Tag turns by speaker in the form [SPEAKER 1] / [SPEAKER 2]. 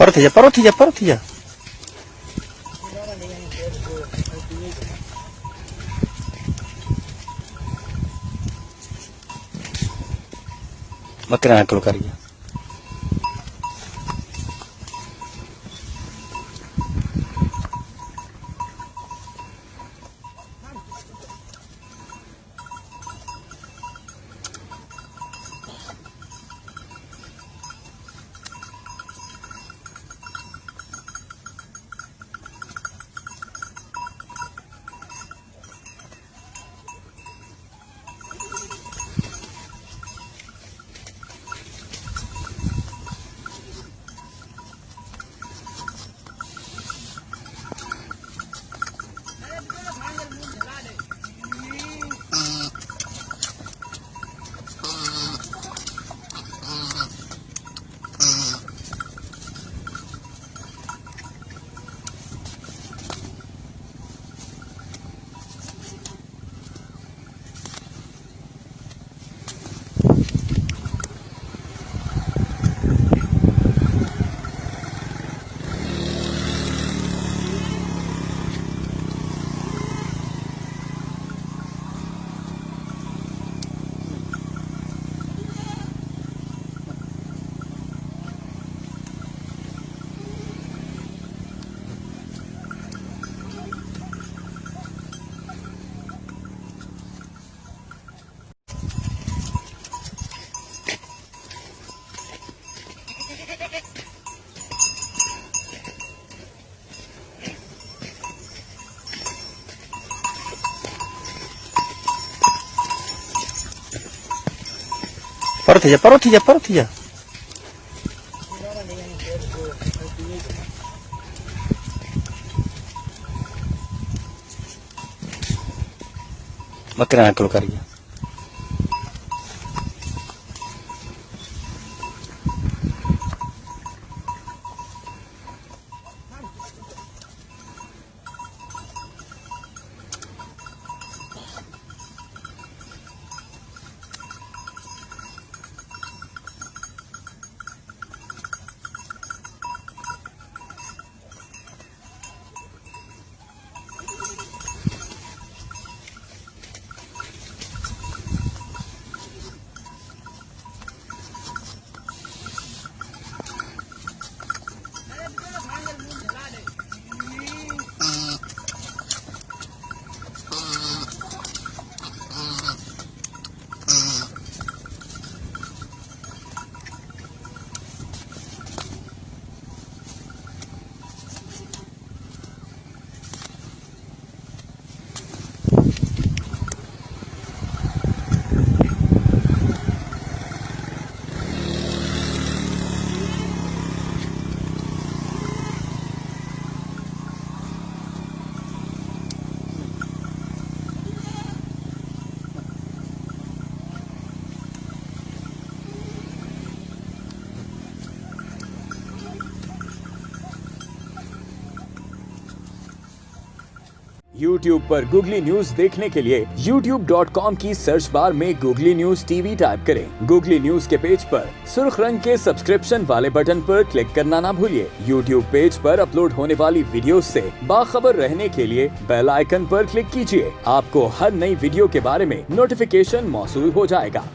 [SPEAKER 1] परत जा. बकऱ्या नकल करिए. परत जा. बकऱ्या नकल करिए.
[SPEAKER 2] YouTube पर गूगली न्यूज देखने के लिए youtube.com की सर्च बार में गूगली न्यूज टीवी टाइप करें. गूगली न्यूज के पेज पर सुर्ख रंग के सब्सक्रिप्शन वाले बटन पर क्लिक करना ना भूलिए. YouTube पेज पर अपलोड होने वाली वीडियोस से बाखबर रहने के लिए बेल आइकन पर क्लिक कीजिए. आपको हर नई वीडियो के बारे में नोटिफिकेशन मौसूल हो जाएगा.